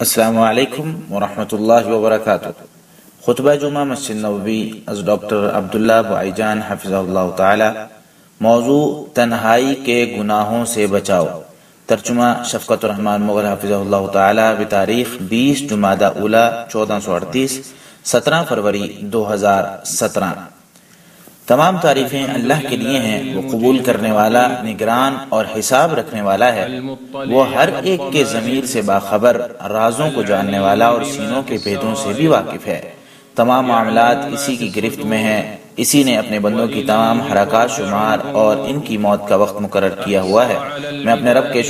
السلام علیکم ورحمۃ اللہ وبرکاتہ۔ خطبہ جمعہ مسجد نبوی از ڈاکٹر عبداللہ بھائی جان حفظہ اللہ تعالی۔ موضوع تنہائی کے گناہوں سے بچاؤ۔ ترجمہ شفقت الرحمن مغل حفظہ اللہ تعالی بتاریخ 20 جمادی اولی 1438 17 فروری 2017۔ تمام تعریفیں اللہ کے لیے ہیں، وہ قبول کرنے والا، نگران اور حساب رکھنے والا ہے۔ وہ ہر ایک کے ضمیر سے باخبر، رازوں کو جاننے والا اور سینوں کے بھیدوں سے بھی واقف ہے۔ تمام معاملات اسی کی گرفت میں ہیں۔ اسی نے اپنے بندوں کی تمام حرکات شمار اور ان کی موت کا وقت مقرر کیا ہوا ہے۔ میں اپنے رب کے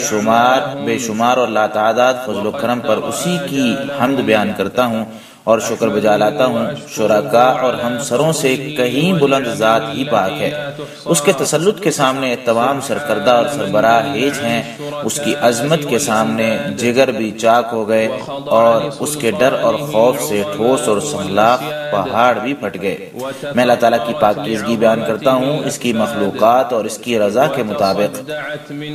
بے شمار اور لاتعداد فضل و کرم پر اسی کی حمد بیان کرتا ہوں اور شکر بجا لاتا ہوں۔ شرکاء اور ہم سروں سے کہیں بلند ذات ہی پاک ہے۔ اس کے تسلط کے سامنے تمام سرکردہ اور سربراہ ہیج ہیں۔ اس کی عظمت کے سامنے جگر بھی چاک ہو گئے اور اس کے ڈر اور خوف سے ٹھوس اور سنگلاخ پہاڑ بھی پھٹ گئے۔ میں اللہ تعالیٰ کی پاکیزگی بیان کرتا ہوں، اس کی مخلوقات اور اس کی رضا کے مطابق،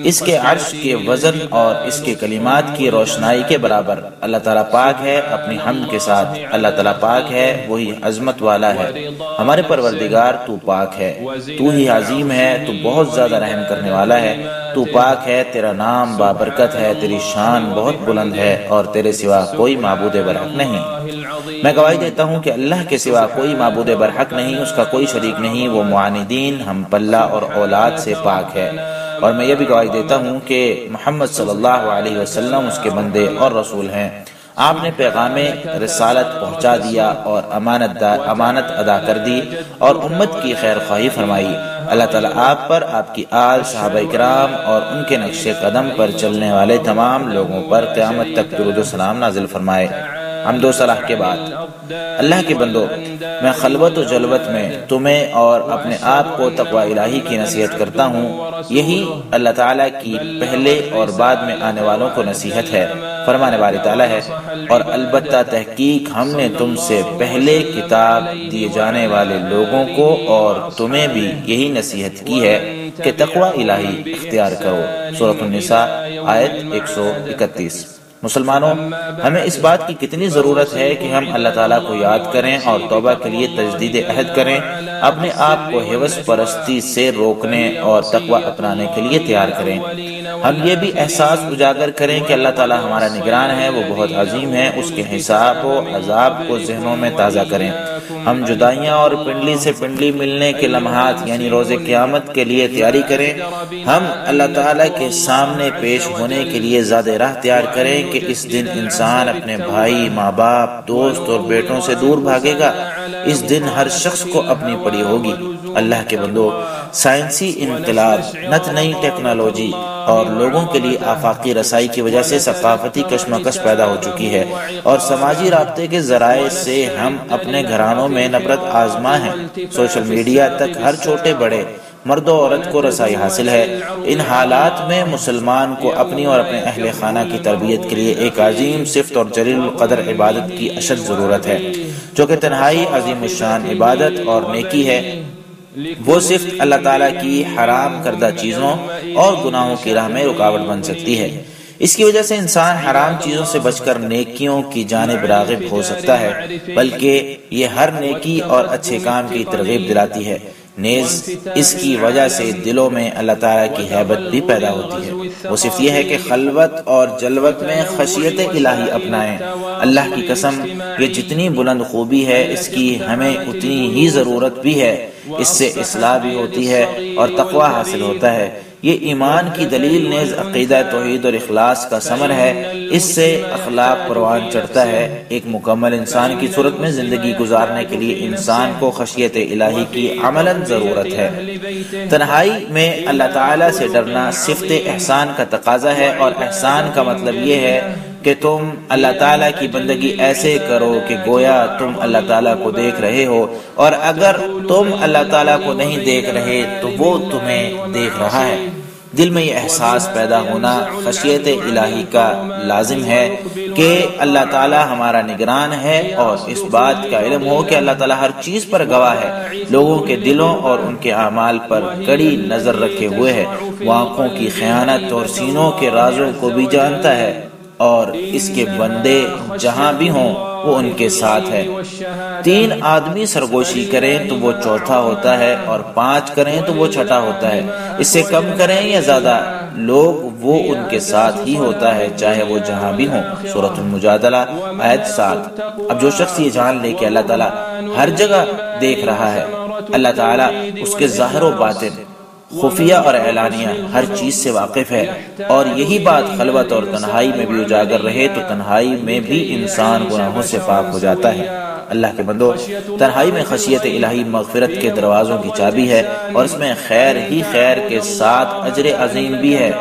اس کے عرش کے وزن اور اس کے کلمات کی روشنائی کے برابر۔ اللہ تعالیٰ پاک ہے اپنی حمد کے ساتھ۔ اللہ تعالیٰ پاک ہے، وہی عظمت والا ہے۔ ہمارے پروردگار تو پاک ہے، تو ہی عظیم ہے، تو بہت زیادہ رحم کرنے والا ہے۔ تو پاک ہے، تیرا نام بابرکت ہے، تیری شان بہت بلند ہے اور تیرے سوا کوئی معبود برحق نہیں۔ میں گواہی دیتا ہوں کہ اللہ کے سوا کوئی معبود برحق نہیں، اس کا کوئی شریک نہیں۔ وہ معاندین، ہم پلہ اور اولاد سے پاک ہے۔ اور میں یہ بھی گواہی دیتا ہوں کہ محمد صلی اللہ علیہ وسلم اس کے بندے اور رسول ہیں۔ آپ نے پیغام رسالت پہنچا دیا اور امانت ادا کر دی اور امت کی خیر خواہی فرمائی۔ اللہ تعالیٰ آپ پر، آپ کی آل، صحابہ کرام اور ان کے نقش قدم پر چلنے والے تمام لوگوں پر قیامت تک درود و سلام نازل فرمائے۔ حمد و صلاح کے بعد، اللہ کے بندو، میں خلوت و جلوت میں تمہیں اور اپنے آپ کو تقوی الہی کی نصیحت کرتا ہوں۔ یہی اللہ تعالیٰ کی پہلے اور بعد میں آنے والوں کو نصیحت ہے۔ فرمانے والی تعالیٰ ہے، اور البتہ تحقیق ہم نے تم سے پہلے کتاب دیے جانے والے لوگوں کو اور تمہیں بھی یہی نصیحت کی ہے کہ تقوی الہی اختیار کرو۔ سورۃ النساء آیت 131۔ مسلمانوں، ہمیں اس بات کی کتنی ضرورت ہے کہ ہم اللہ تعالیٰ کو یاد کریں اور توبہ کے لیے تجدید عہد کریں، اپنے آپ کو حوث پرستی سے روکنے اور تقوی اپنانے کے لیے تیار کریں۔ ہم یہ بھی احساس اجاگر کریں کہ اللہ تعالیٰ ہمارا نگران ہے، وہ بہت عظیم ہے۔ اس کے حساب و عذاب کو ذہنوں میں تازہ کریں۔ ہم جدائیاں اور پنڈلی سے پنڈلی ملنے کے لمحات یعنی روز قیامت کے لیے تیاری کریں۔ ہم اللہ تعالیٰ کے سامنے پیش ہونے کے لیے زیادہ راہ تیار کریں کہ اس دن انسان اپنے بھائی، ماں باپ، دوست اور بیٹوں سے دور بھاگے گا۔ اس دن ہر شخص کو اپنی پڑی ہوگی۔ اللہ کے بندو، سائنسی انقلاب، نت نئی ٹیکنالوجی اور لوگوں کے لیے آفاقی رسائی کی وجہ سے ثقافتی کشمکش پیدا ہو چکی ہے اور سماجی رابطے کے ذرائع سے ہم اپنے گھرانوں میں نفرت آزما ہیں۔ سوشل میڈیا تک ہر چھوٹے بڑے، مرد و عورت کو رسائی حاصل ہے۔ ان حالات میں مسلمان کو اپنی اور اپنے اہل خانہ کی تربیت کے لیے ایک عظیم صفت اور جلیل القدر عبادت کی اشد ضرورت ہے، جو کہ تنہائی عظیم الشان عبادت اور نیکی ہے۔ وہ صفت اللہ تعالیٰ کی حرام کردہ چیزوں اور گناہوں کی راہ میں رکاوٹ بن سکتی ہے۔ اس کی وجہ سے انسان حرام چیزوں سے بچ کر نیکیوں کی جانب راغب ہو سکتا ہے، بلکہ یہ ہر نیکی اور اچھے کام کی ترغیب دلاتی ہے۔ نیز اس کی وجہ سے دلوں میں اللہ تعالیٰ کی ہیبت بھی پیدا ہوتی ہے۔ وہ صرف یہ ہے کہ خلوت اور جلوت میں خشیت الہی اپنائیں۔ اللہ کی قسم، یہ جتنی بلند خوبی ہے، اس کی ہمیں اتنی ہی ضرورت بھی ہے۔ اس سے اصلاح بھی ہوتی ہے اور تقوی حاصل ہوتا ہے۔ یہ ایمان کی دلیل نیز عقیدہ توحید اور اخلاص کا ثمر ہے۔ اس سے اخلاق پروان چڑھتا ہے۔ ایک مکمل انسان کی صورت میں زندگی گزارنے کے لیے انسان کو خشیت الہی کی عملاً ضرورت ہے۔ تنہائی میں اللہ تعالیٰ سے ڈرنا صفت احسان کا تقاضا ہے، اور احسان کا مطلب یہ ہے کہ تم اللہ تعالیٰ کی بندگی ایسے کرو کہ گویا تم اللہ تعالیٰ کو دیکھ رہے ہو، اور اگر تم اللہ تعالیٰ کو نہیں دیکھ رہے تو وہ تمہیں دیکھ رہا ہے۔ دل میں یہ احساس پیدا ہونا خشیت الہی کا لازم ہے کہ اللہ تعالیٰ ہمارا نگران ہے، اور اس بات کا علم ہو کہ اللہ تعالیٰ ہر چیز پر گواہ ہے، لوگوں کے دلوں اور ان کے اعمال پر کڑی نظر رکھے ہوئے ہے۔ وہ آنکھوں کی خیانت اور سینوں کے رازوں کو بھی جانتا ہے۔ اور اس کے بندے جہاں بھی ہوں وہ ان کے ساتھ ہے۔ 3 آدمی سرگوشی کریں تو وہ چوتھا ہوتا ہے، اور 5 کریں تو وہ چھٹا ہوتا ہے۔ اس سے کم کریں یا زیادہ لوگ وہ ان کے ساتھ ہی ہوتا ہے، چاہے وہ جہاں بھی ہوں۔ سورۃ المجادلہ آیت 7۔ اب جو شخص یہ جان لے کہ اللہ تعالیٰ ہر جگہ دیکھ رہا ہے، اللہ تعالیٰ اس کے ظاہر و باطن، خفیہ اور اعلانیہ ہر چیز سے واقف ہے، اور یہی بات خلوت اور تنہائی میں بھی اجاگر رہے تو تنہائی میں بھی انسان گناہوں سے پاک ہو جاتا ہے۔ اللہ کے بندو، تنہائی میں خشیت الہی مغفرت کے دروازوں کی چابی ہے، اور اس میں خیر ہی خیر کے ساتھ اجر عظیم بھی ہے۔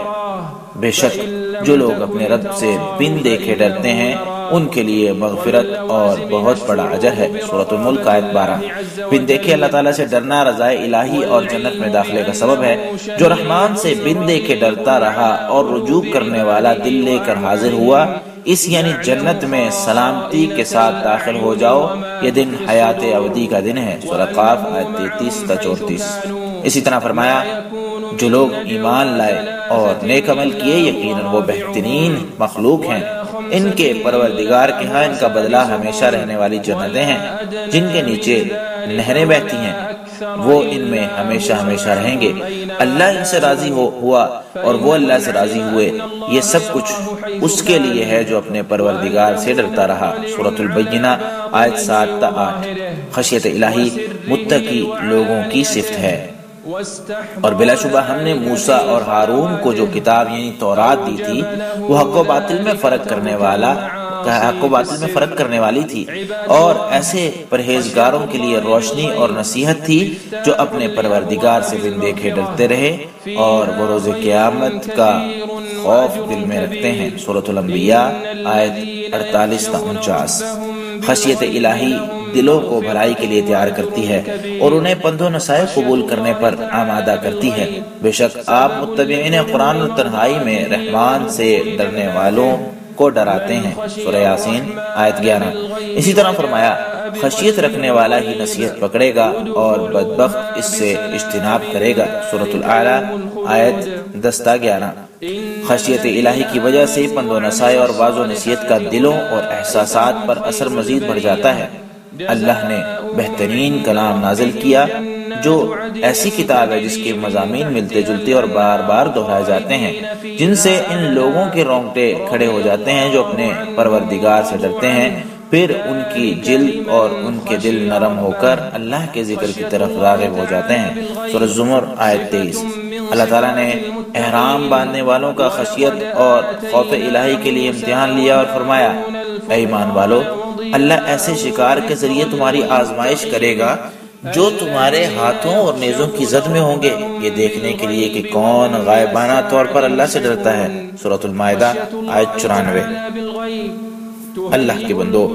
بے شک جو لوگ اپنے رب سے بن دیکھے ڈرتے ہیں ان کے لیے مغفرت اور بہت بڑا اجر ہے۔ سورۃ الملک آیت 12۔ بن دیکھے اللہ تعالیٰ سے ڈرنا رضائے الہی اور جنت میں داخلے کا سبب ہے۔ جو رحمان سے بن دیکھے ڈرتا رہا اور رجوع کرنے والا دل لے کر حاضر ہوا، اس یعنی جنت میں سلامتی کے ساتھ داخل ہو جاؤ، یہ دن حیات ابدی کا دن ہے۔ سورۃ قاف آیت 33-34۔ اسی طرح فرمایا، جو لوگ ایمان لائے اور نیک عمل کیے یقیناً وہ بہترین مخلوق ہیں۔ ان کے پروردگار کے ہاں ان کا بدلہ ہمیشہ رہنے والی جنتیں ہیں جن کے نیچے نہریں بہتی ہیں، وہ ان میں ہمیشہ ہمیشہ رہیں گے۔ اللہ ان سے راضی ہوا اور وہ اللہ سے راضی ہوئے، یہ سب کچھ اس کے لیے ہے جو اپنے پروردگار سے ڈرتا رہا۔ سورۃ البینہ آیت 7-8۔ خشیت الہی متقی لوگوں کی صفت ہے، اور بلا شبہ ہم نے موسیٰ اور ہارون کو جو کتاب یعنی تورات دی تھی وہ حق و باطل میں فرق کرنے والی تھی، اور ایسے پرہیزگاروں کے لیے روشنی اور نصیحت تھی جو اپنے پروردگار سے بن دیکھے ڈرتے رہے اور وہ روز قیامت کا خوف دل میں رکھتے ہیں۔ سورۃ الانبیاء آیت 48-49۔ خشیت الہی دلوں کو بھلائی کے لیے تیار کرتی ہے اور انہیں پند و نصیحت قبول کرنے پر آمادہ کرتی ہے۔ بے شک آپ متبعین قرآن و تنہائی میں رحمان سے ڈرنے والوں کو ڈراتے ہیں۔ سورہ یاسین آیت 11۔ اسی طرح فرمایا، خشیت رکھنے والا ہی نصیحت پکڑے گا اور بدبخت اس سے اجتناب کرے گا۔ سورۃ الاعلیٰ آیت 10-11۔ خشیت الہی کی وجہ سے پند و نصیحت اور واعظ و نصیحت کا دلوں اور احساسات پر اثر مزید بڑھ جاتا ہے۔ اللہ نے بہترین کلام نازل کیا جو ایسی کتاب ہے جس کے مضامین ملتے جلتے اور بار بار دہرائے جاتے ہیں، جن سے ان لوگوں کے رونگٹے کھڑے ہو جاتے ہیں جو اپنے پروردگار سے ڈرتے ہیں، پھر ان کی جلد اور ان کے دل نرم ہو کر اللہ کے ذکر کی طرف راغب ہو جاتے ہیں۔ سورۃ زمر آیت 23۔ اللہ تعالیٰ نے احرام باندھنے والوں کا خشیت اور خوف الہی کے لیے امتحان لیا اور فرمایا، اے ایمان والو، اللہ ایسے شکار کے ذریعے تمہاری آزمائش کرے گا جو تمہارے ہاتھوں اور نیزوں کی زد میں ہوں گے، یہ دیکھنے کے لیے کہ کون غائبانہ طور پر اللہ سے ڈرتا ہے۔ سورۃ المائدہ آیت 94۔ اللہ کے بندو،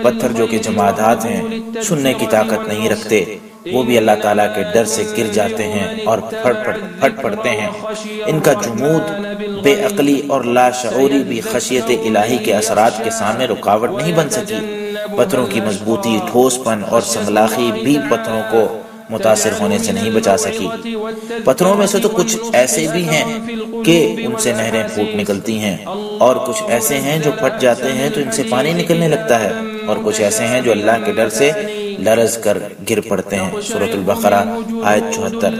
پتھر جو کہ جمادات ہیں، سننے کی طاقت نہیں رکھتے، وہ بھی اللہ تعالیٰ کے ڈر سے گر جاتے ہیں اور پھٹ پڑتے ہیں۔ ان کا جمود، بے عقلی اور لاشعوری بھی خشیت الہی کے اثرات کے سامنے رکاوٹ نہیں بن سکی۔ پتھروں کی مضبوطی، ٹھوس پن اور سنگلاخی بھی پتھروں کو متاثر ہونے سے نہیں بچا سکی۔ پتھروں میں سے تو کچھ ایسے بھی ہیں کہ ان سے نہریں پھوٹ نکلتی ہیں، اور کچھ ایسے ہیں جو پھٹ جاتے ہیں تو ان سے پانی نکلنے لگتا ہے، اور کچھ ایسے ہیں جو اللہ کے ڈر سے لرز کر گر پڑتے ہیں۔ سورۃ البقرہ آیت 74۔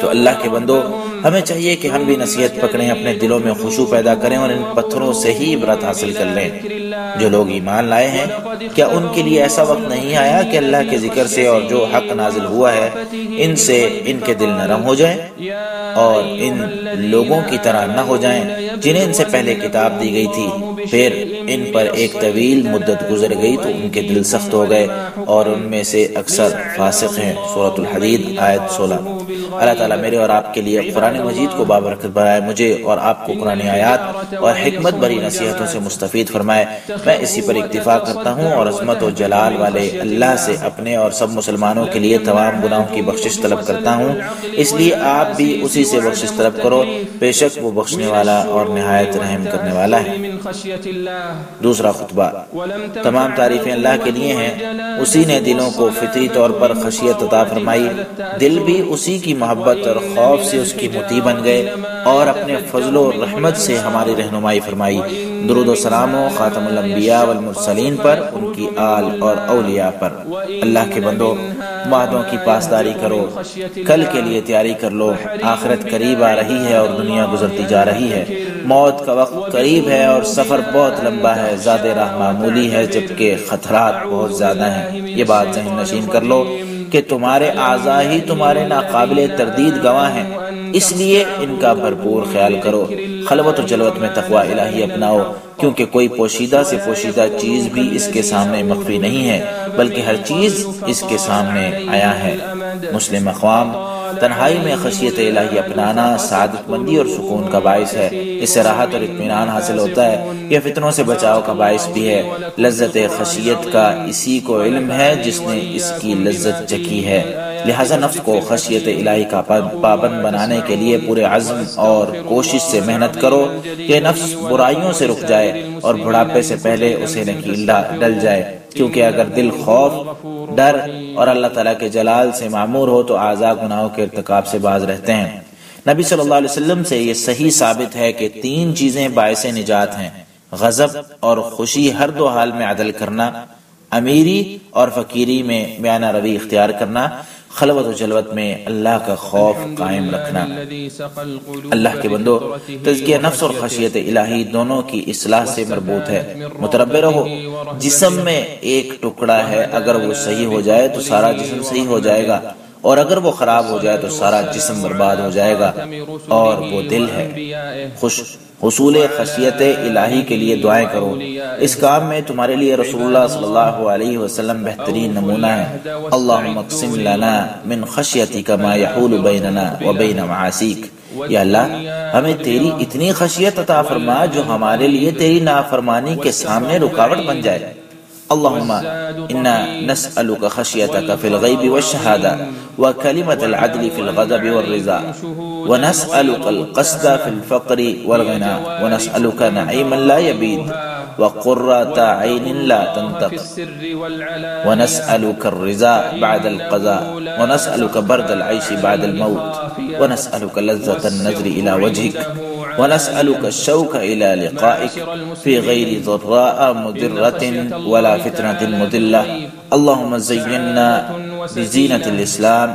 تو اللہ کے بندو، ہمیں چاہیے کہ ہم بھی نصیحت پکڑیں، اپنے دلوں میں خشوع پیدا کریں اور ان پتھروں سے ہی عبرت حاصل کر لیں۔ جو لوگ ایمان لائے ہیں، کیا ان کے لیے ایسا وقت نہیں آیا کہ اللہ کے ذکر سے اور جو حق نازل ہوا ہے ان سے ان کے دل نرم ہو جائیں اور ان لوگوں کی طرح نہ ہو جائیں جنہیں ان سے پہلے کتاب دی گئی تھی، پھر ان پر ایک طویل مدت گزر گئی تو ان کے دل سخت ہو گئے اور ان میں سے اکثر فاسق ہیں۔ سورۃ الحدید آیت 16۔ اللہ تعالیٰ میرے اور آپ کے لیے قرآن مجید کو بابرکت بنائے، مجھے اور آپ کو قرآن آیات اور حکمت بری نصیحتوں سے مستفید فرمائے۔ میں اسی پر اکتفا کرتا ہوں اور عظمت و جلال والے اللہ سے اپنے اور سب مسلمانوں کے لیے تمام گناہوں کی بخشش طلب کرتا ہوں، اس لیے آپ بھی اسی سے بخشش طلب کرو، بے شک وہ بخشنے والا اور نہایت رحم کرنے والا ہے۔ دوسرا خطبہ۔ تمام تعریفیں اللہ کے لیے ہیں، اسی نے دلوں کو فطری طور پر خشیت عطا فرمائی، دل بھی اسی کی محبت اور خوف سے اس کی مطیع بن گئے اور اپنے فضل و رحمت سے ہماری رہنمائی فرمائی۔ درود و سلام و خاتم الانبیاء والمرسلین پر، ان کی آل اور اولیاء پر۔ اللہ کے بندو، وعدوں کی پاسداری کرو، کل کے لیے تیاری کر لو، آخرت قریب آ رہی ہے اور دنیا گزرتی جا رہی ہے۔ موت کا وقت قریب ہے اور سفر بہت لمبا ہے، زاد راہ معمولی ہے جبکہ خطرات بہت زیادہ ہیں۔ یہ بات ذہن نشین کر لو کہ تمہارے اعضاء ہی تمہارے ناقابل تردید گواہ ہیں، اس لیے ان کا بھرپور خیال کرو۔ خلوت و جلوت میں تقوی الہی اپناؤ، کیونکہ کوئی پوشیدہ سے پوشیدہ چیز بھی اس کے سامنے مخفی نہیں ہے، بلکہ ہر چیز اس کے سامنے عیاں ہے۔ مسلم اقوام، تنہائی میں خشیت الہی اپنانا سعادت مندی اور سکون کا باعث ہے، اس سے راحت اور اطمینان حاصل ہوتا ہے، یہ فتنوں سے بچاؤ کا باعث بھی ہے۔ لذت خشیت کا اسی کو علم ہے جس نے اس کی لذت چکھی ہے، لہذا نفس کو خشیت الہی کا پابند بنانے کے لیے پورے عزم اور کوشش سے محنت کرو کہ نفس برائیوں سے رک جائے اور بڑھاپے سے پہلے اسے نکیل ڈل جائے، کیونکہ اگر دل خوف، ڈر اور اللہ تعالیٰ کے جلال سے معمور ہو تو اعضاء گناہوں کے ارتکاب سے باز رہتے ہیں۔ نبی صلی اللہ علیہ وسلم سے یہ صحیح ثابت ہے کہ 3 چیزیں باعث نجات ہیں: غضب اور خوشی ہر 2 حال میں عدل کرنا، امیری اور فقیری میں میانہ روی اختیار کرنا، خلوت و جلوت میں اللہ کا خوف قائم رکھنا۔ اللہ کے بندو، تزکیہ نفس اور خشیت الہی دونوں کی اصلاح سے مربوط ہے۔ متربع رہو، جسم میں ایک ٹکڑا ہے، اگر وہ صحیح ہو جائے تو سارا جسم صحیح ہو جائے گا، اور اگر وہ خراب ہو جائے تو سارا جسم برباد ہو جائے گا، اور وہ دل ہے۔ حصول خشیت الہی کے لیے دعائیں کرو، اس کام میں تمہارے لیے رسول اللہ صلی اللہ علیہ وسلم بہترین نمونہ ہے۔ اللہم اقسم لنا من خشیتک ما یحول بیننا وبین معاصیک۔ یا اللہ، ہمیں تیری اتنی خشیت عطا فرما جو ہمارے لیے تیری نافرمانی کے سامنے رکاوٹ بن جائے۔ اللهم إنا نسألك خشيتك في الغيب والشهادة وكلمة العدل في الغضب والرضا، ونسألك القصد في الفقر والغنى، ونسألك نعيما لا يبيد وقرة عين لا تنطق، ونسألك الرضا بعد القضاء، ونسألك برد العيش بعد الموت، ونسألك لذة النظر إلى وجهك، ونسألك الشوق إلى لقائك في غير ضراء مضرة ولا فتنة مضلة۔ اللهم زينا بزينة الإسلام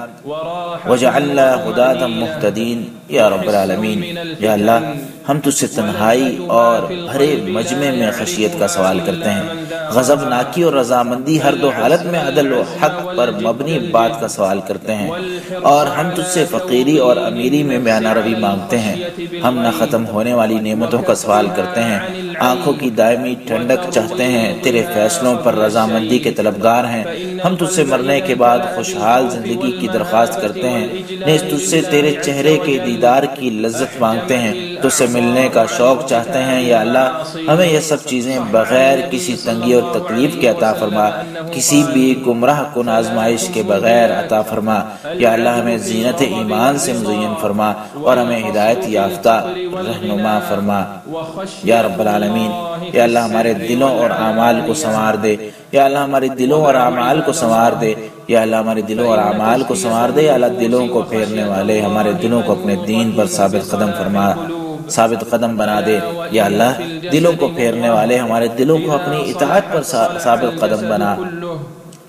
وجعلنا هداة مهتدين یا رب العالمین۔ یا اللہ، ہم تجھ سے تنہائی اور بھرے مجمع میں خشیت کا سوال کرتے ہیں، غضب ناکی اور رضامندی ہر 2 حالت میں عدل و حق پر مبنی بات کا سوال کرتے ہیں، اور ہم تجھ سے فقیری اور امیری میں میانہ روی مانگتے ہیں۔ ہم نہ ختم ہونے والی نعمتوں کا سوال کرتے ہیں، آنکھوں کی دائمی ٹھنڈک چاہتے ہیں، تیرے فیصلوں پر رضامندی کے طلبگار ہیں۔ ہم تجھ سے مرنے کے بعد خوشحال زندگی کی درخواست کرتے ہیں، نیز تجھ سے تیرے چہرے کے دیدار کی لذت مانگتے ہیں، تجھ سے ملنے کا شوق چاہتے ہیں۔ یا اللہ، ہمیں یہ سب چیزیں بغیر کسی تنگی اور تکلیف کے عطا فرما، کسی بھی گمراہ کن آزمائش کے بغیر عطا فرما۔ یا اللہ، ہمیں زینت ایمان سے مزین فرما اور ہمیں ہدایت یافتہ رہنما فرما یا رب العالمین۔ یا اللہ، ہمارے دلوں اور اعمال کو سنوار دے۔ یا اللہ، ہمارے دلوں اور اعمال کو سنوار دے۔ یا اللہ، ہمارے دلوں اور اعمال کو سنوار دے۔ یا اللہ، دلوں کو پھیرنے والے ہمارے دلوں کو اپنے دین پر ثابت قدم فرما، ثابت قدم بنا دے۔ یا اللہ، دلوں کو پھیرنے والے ہمارے دلوں کو اپنی اطاعت پر ثابت قدم بنا۔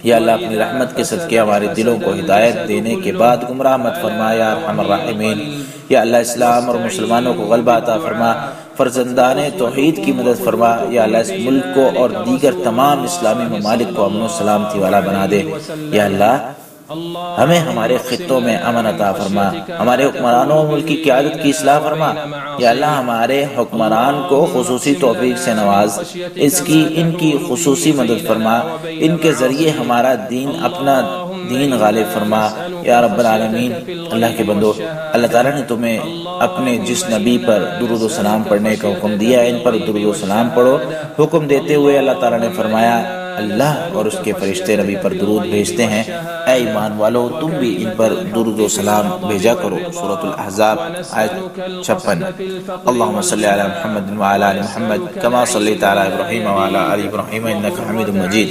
یا اللہ، اپنی رحمت کے صدقے ہمارے دلوں کو ہدایت دینے کے بعد گمراہ مت فرما یا ارحم الراحمین۔ یا اللہ، اسلام اور مسلمانوں کو غلبہ عطا فرما، فرزندان توحید کی مدد فرما۔ یا اللہ، اس ملک کو اور دیگر تمام اسلامی ممالک کو امن و سلامتی والا بنا دے۔ یا اللہ، ہمیں ہمارے خطوں میں امن عطا فرما، ہمارے حکمرانوں اور ملک کی قیادت کی اصلاح فرما۔ یا اللہ، ہمارے حکمران کو خصوصی توفیق سے نواز، ان کی خصوصی مدد فرما، ان کے ذریعے ہمارا دین، اپنا دین غالب فرما یا رب العالمین۔ اللہ کے بندو، اللہ تعالیٰ نے تمہیں اپنے جس نبی پر درود و سلام پڑھنے کا حکم دیا ہے، ان پر درود و سلام پڑھو۔ حکم دیتے ہوئے اللہ تعالیٰ نے فرمایا، اللہ اور اس کے فرشتے نبی پر درود بھیجتے ہیں، اے ایمان والو تم بھی ان پر درود و سلام بھیجا کرو۔ سورۃ الاحزاب آیت 56۔ اللہم صلی علی محمد وعلی آل محمد کما صلیت علی ابراہیم وعلی آل ابراہیم انک حمید مجید۔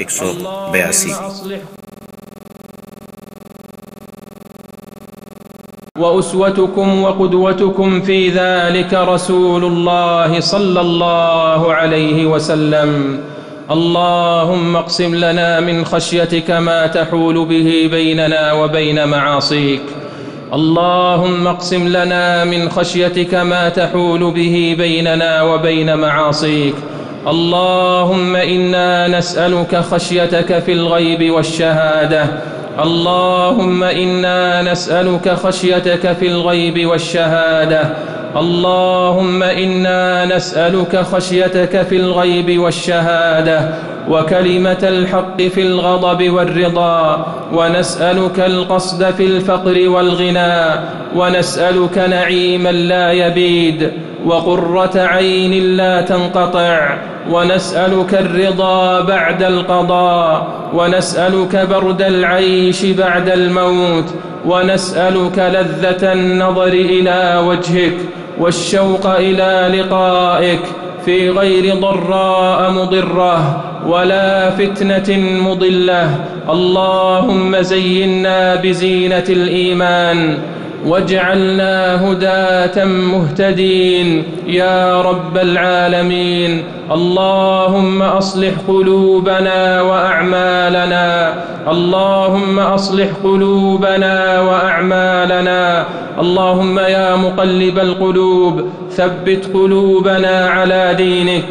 182। وأسوتكم وقدوتكم في ذلك رسول الله صلى الله عليه وسلم. اللهم اقسم لنا من خشيتك ما تحول به بيننا وبين معاصيك. اللهم اقسم لنا من خشيتك ما تحول به بيننا وبين معاصيك. اللهم إنا نسألك خشيتك في الغيب والشهادة. اللهم إنا نسألك خشيتك في الغيب والشهادة. اللهم إنا نسألك خشيتك في الغيب والشهادة وكلمة الحق في الغضب والرضا، ونسألك القصد في الفقر والغنى، ونسألك نعيما لا يبيد وقرة عين لا تنقطع، ونسألك الرضا بعد القضاء، ونسألك برد العيش بعد الموت، ونسألك لذة النظر إلى وجهك والشوق إلى لقائك في غير ضراء مضرة ولا فتنة مضلة. اللهم زينا بزينة الإيمان واجعلنا هداة مهتدين يا رب العالمين. اللهم أصلح قلوبنا وأعمالنا. اللهم أصلح قلوبنا وأعمالنا. اللهم يا مقلب القلوب ثبت قلوبنا على دينك.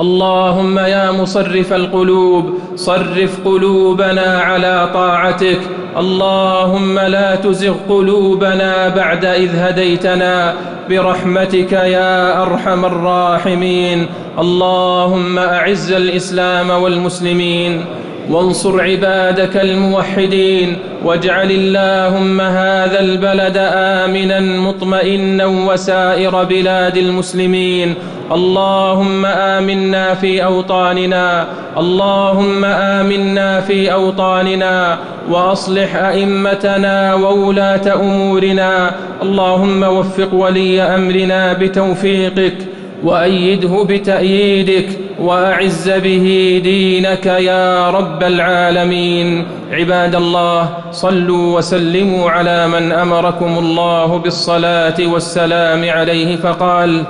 اللهم يا مصرف القلوب صرف قلوبنا على طاعتك. اللهم لا تزغ قلوبنا بعد إذ هديتنا برحمتك يا أرحم الراحمين. اللهم أعز الإسلام والمسلمين وانصر عبادك الموحدين، واجعل اللهم هذا البلد آمنا مطمئنا وسائر بلاد المسلمين. اللهم آمنا في أوطاننا. اللهم آمنا في أوطاننا وأصلح أئمتنا وولاة أمورنا. اللهم وفق ولي أمرنا بتوفيقك وأيده بتأييدك وأعز به دينك يا رب العالمين. عباد الله، صلوا وسلموا على من أمركم الله بالصلاة والسلام عليه فقال: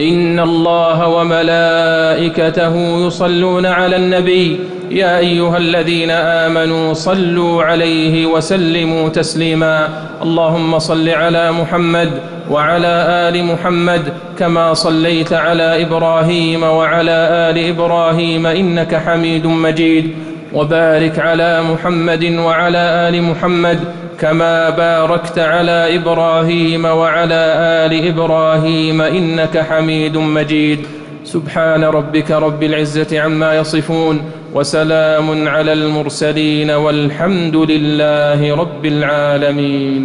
إن الله وملائكته يصلون على النبي يا أيها الذين آمنوا صلوا عليه وسلموا تسليما. اللهم صل على محمد وعلى آل محمد كما صليت على إبراهيم وعلى آل إبراهيم إنك حميد مجيد، وبارك على محمد وعلى آل محمد كما باركت على إبراهيم وعلى آل إبراهيم إنك حميد مجيد. سبحان ربك رب العزة عما يصفون وسلام على المرسلين والحمد لله رب العالمين.